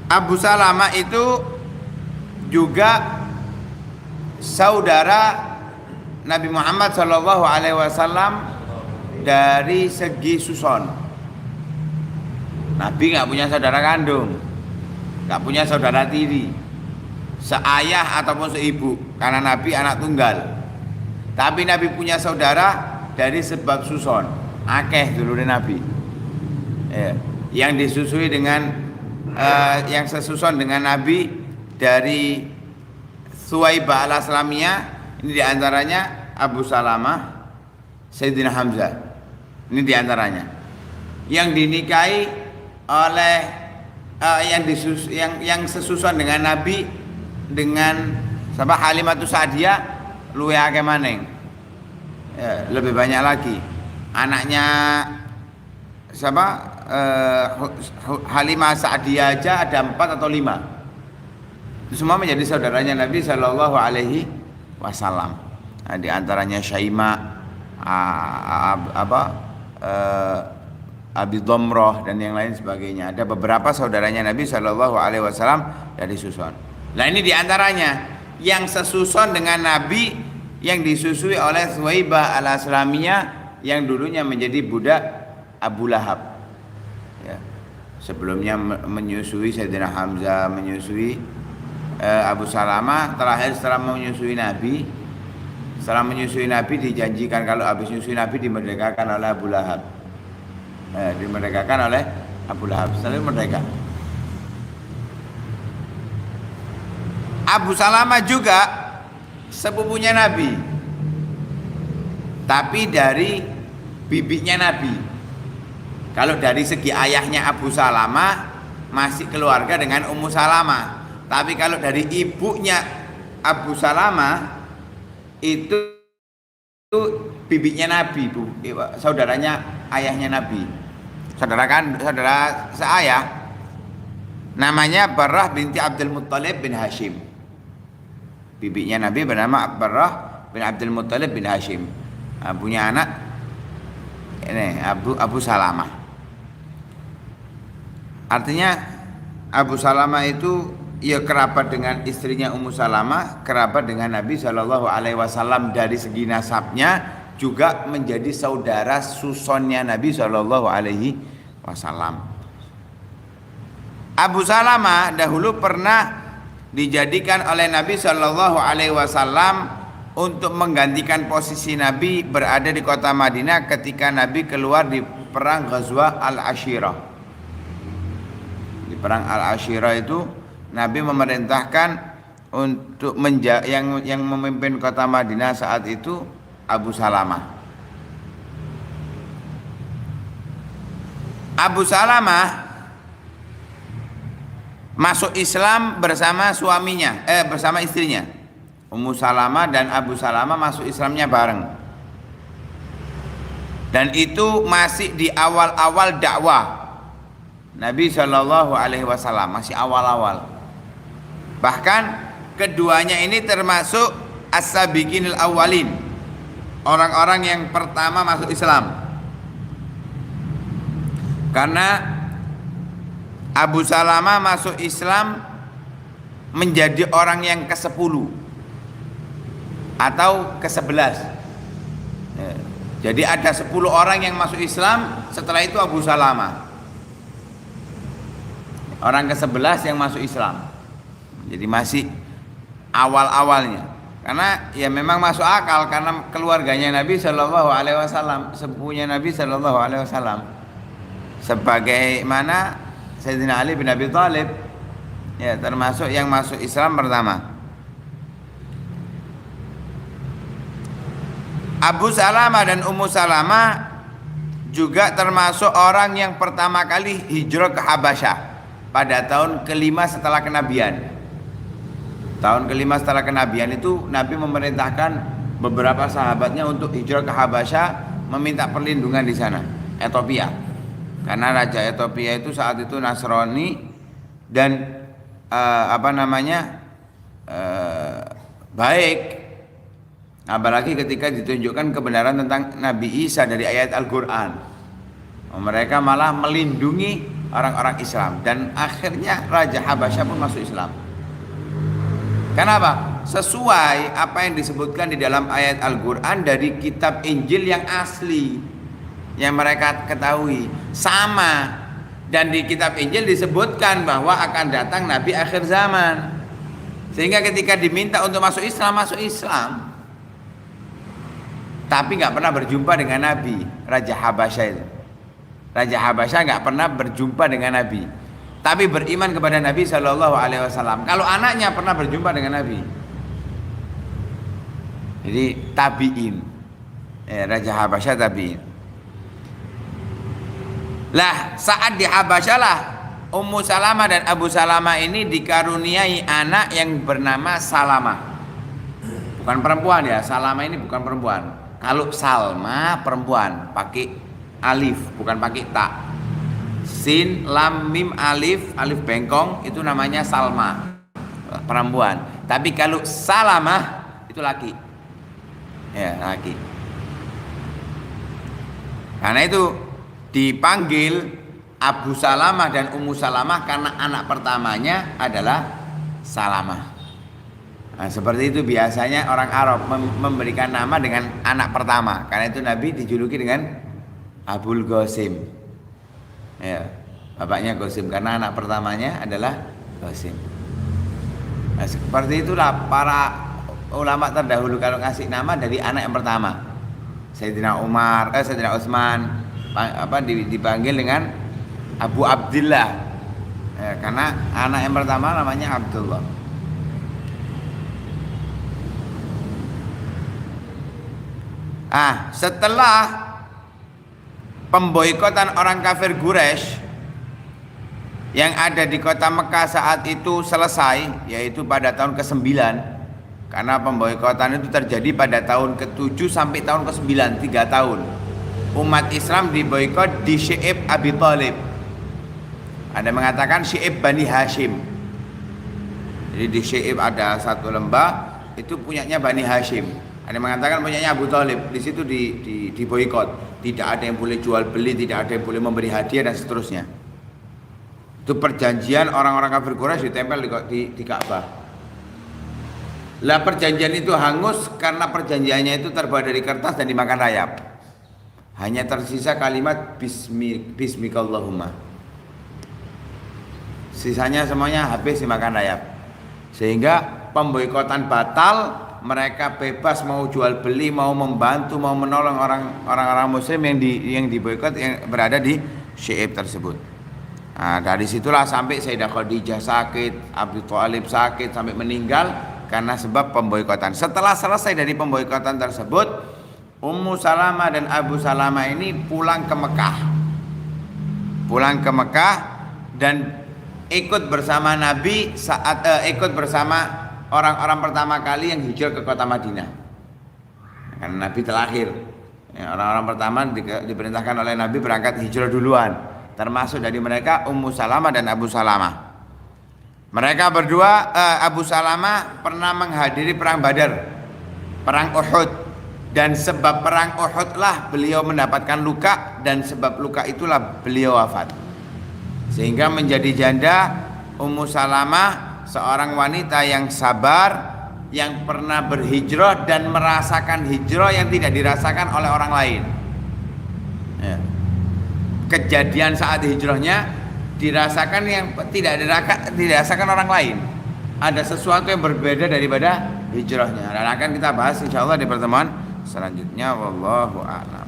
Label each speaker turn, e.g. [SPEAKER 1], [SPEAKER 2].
[SPEAKER 1] Abu Salamah itu juga saudara Nabi Muhammad SAW dari segi suson. Nabi nggak punya saudara kandung, nggak punya saudara tiri, seayah ataupun seibu, karena Nabi anak tunggal. Tapi Nabi punya saudara dari sebab suson, akeh dulu Nabi. Yang disusui dengan yang sesuson dengan Nabi dari Suwaibah al-Aslamiyah, ini diantaranya Abu Salamah, Sayyidina Hamzah, ini diantaranya yang dinikahi oleh yang sesuson dengan Nabi dengan siapa, Halimatus Sa'diyah, luwe akeh maneng, lebih banyak lagi. Anaknya siapa, Halimah Sa'diyah aja ada 4 atau 5. Itu semua menjadi saudaranya Nabi Shallallahu Alaihi Wasallam. Nah, di antaranya Syaima, Abi Dhamrah dan yang lain sebagainya. Ada beberapa saudaranya Nabi Shallallahu Alaihi Wasallam dari susun. Nah, ini di antaranya yang sesusun dengan Nabi, yang disusui oleh Suwaibah al-Aslamiyah yang dulunya menjadi budak Abu Lahab. Sebelumnya menyusui Sayyidina Hamzah, menyusui Abu Salamah, terakhir setelah menyusui Nabi. Setelah menyusui Nabi dijanjikan kalau habis menyusui Nabi dimerdekakan oleh Abu Lahab. Dimerdekakan oleh Abu Lahab, setelah merdeka. Abu Salamah juga sepupunya Nabi, tapi dari bibinya Nabi. Kalau dari segi ayahnya Abu Salamah masih keluarga dengan Ummu Salamah, tapi kalau dari ibunya Abu Salamah itu bibinya Nabi, saudaranya ayahnya Nabi, saudara seayah. Namanya Barrah binti Abdul Muttalib bin Hashim. Bibinya Nabi bernama Barrah bin Abdul Muttalib bin Hashim. Punya anak ini Abu Salamah. Artinya Abu Salamah itu ia kerabat dengan istrinya Ummu Salamah, kerabat dengan Nabi Shallallahu Alaihi Wasallam dari segi nasabnya, juga menjadi saudara susonnya Nabi Shallallahu Alaihi Wasallam. Abu Salamah dahulu pernah dijadikan oleh Nabi Shallallahu Alaihi Wasallam untuk menggantikan posisi Nabi berada di kota Madinah ketika Nabi keluar di perang Ghazwah Al-Ashirah. Di perang Al-Ashirah itu Nabi memerintahkan untuk yang memimpin kota Madinah saat itu Abu Salamah. Abu Salamah masuk Islam bersama suaminya, bersama istrinya Ummu Salamah, dan Abu Salamah masuk Islamnya bareng. Dan itu masih di awal-awal dakwah Nabi Shallallahu Alaihi Wasallam, masih awal-awal. Bahkan keduanya ini termasuk as-sabiqinil awwalin, orang-orang yang pertama masuk Islam. Karena Abu Salamah masuk Islam menjadi orang yang ke-10 atau ke-11. Jadi ada 10 orang yang masuk Islam, setelah itu Abu Salamah orang ke-11 yang masuk Islam. Jadi masih awal-awalnya. Karena ya memang masuk akal, karena keluarganya Nabi Shallallahu Alaihi Wasallam, sepupunya Nabi Shallallahu Alaihi Wasallam, sebagaimana Sayyidina Ali bin Abi Thalib, ya termasuk yang masuk Islam pertama. Abu Salamah dan Ummu Salamah juga termasuk orang yang pertama kali hijrah ke Habasyah pada tahun kelima setelah kenabian. Tahun kelima setelah kenabian itu Nabi memerintahkan beberapa sahabatnya untuk hijrah ke Habasyah, meminta perlindungan di sana, Ethiopia. Karena raja Ethiopia itu saat itu Nasrani dan baik, apalagi ketika ditunjukkan kebenaran tentang Nabi Isa dari ayat Al-Quran. Mereka malah melindungi orang-orang Islam, dan akhirnya Raja Habasyah pun masuk Islam. Kenapa? Sesuai apa yang disebutkan di dalam ayat Al-Quran dari kitab Injil yang asli, yang mereka ketahui sama. Dan di kitab Injil disebutkan bahwa akan datang Nabi akhir zaman. Sehingga ketika diminta untuk masuk Islam, masuk Islam. Tapi nggak pernah berjumpa dengan Nabi, Raja Habasyah itu. Raja Habasyah nggak pernah berjumpa dengan Nabi, tapi beriman kepada Nabi Shallallahu Alaihi Wasallam. Kalau anaknya pernah berjumpa dengan Nabi, jadi tabiin, Raja Habasyah tabiin. Lah saat di Habasyah lah Ummu Salamah dan Abu Salamah ini dikaruniai anak yang bernama Salamah. Bukan perempuan ya, Salamah ini bukan perempuan. Kalau Salma perempuan, pakai alif, bukan pakai ta. Sin, lam, mim, alif, alif bengkong itu namanya Salma, perempuan. Tapi kalau Salamah itu laki. Ya, laki. Karena itu dipanggil Abu Salamah dan Ummu Salamah karena anak pertamanya adalah Salamah. Nah, seperti itu biasanya orang Arab memberikan nama dengan anak pertama. Karena itu Nabi dijuluki dengan Abul Qasim. Ya, bapaknya Qasim karena anak pertamanya adalah Qasim. Nah, seperti itulah para ulama terdahulu kalau ngasih nama dari anak yang pertama. Sayyidina Umar, Sayyidina Utsman dipanggil dengan Abu Abdillah. Ya, karena anak yang pertama namanya Abdullah. Setelah pemboikotan orang kafir Quraisy yang ada di kota Mekah saat itu selesai, yaitu pada tahun ke-9, karena pemboikotan itu terjadi pada tahun ke-7 sampai tahun ke-9, 3 tahun. Umat Islam diboikot di Syi'ib Abi Thalib. Ada mengatakan Syi'ib Bani Hashim. Jadi di Syi'ib ada satu lembah, itu punyanya Bani Hashim. Ada mengatakan punyanya Abu Thalib. Di situ diboikot. Tidak ada yang boleh jual beli, tidak ada yang boleh memberi hadiah dan seterusnya. Itu perjanjian orang-orang kafir Quraisy ditempel di Ka'bah. Lah perjanjian itu hangus karena perjanjiannya itu terbuat dari kertas dan dimakan rayap. Hanya tersisa kalimat Bismikallahumma. Sisanya semuanya habis dimakan rayap. Sehingga pemboikotan batal. Mereka bebas mau jual beli, mau membantu, mau menolong orang-orang muslim yang diboikot yang berada di Syi'ib tersebut. Nah, dari situlah sampai Sayyidah Khadijah sakit, Abu Thalib sakit sampai meninggal karena sebab pemboikotan. Setelah selesai dari pemboikotan tersebut, Ummu Salamah dan Abu Salamah ini pulang ke Mekah dan ikut bersama Nabi saat ikut bersama orang-orang pertama kali yang hijrah ke kota Madinah. Karena Nabi terakhir, orang-orang pertama diperintahkan oleh Nabi berangkat hijrah duluan. Termasuk dari mereka Ummu Salamah dan Abu Salamah. Mereka berdua, Abu Salamah pernah menghadiri perang Badar, perang Uhud, dan sebab perang Uhud lah beliau mendapatkan luka, dan sebab luka itulah beliau wafat. Sehingga menjadi janda Ummu Salamah, seorang wanita yang sabar, yang pernah berhijrah dan merasakan hijrah yang tidak dirasakan oleh orang lain. Ya. Kejadian saat hijrahnya dirasakan yang tidak dirasakan orang lain. Ada sesuatu yang berbeda daripada hijrahnya. Dan akan kita bahas insyaallah di pertemuan selanjutnya. Wallahu a'lam.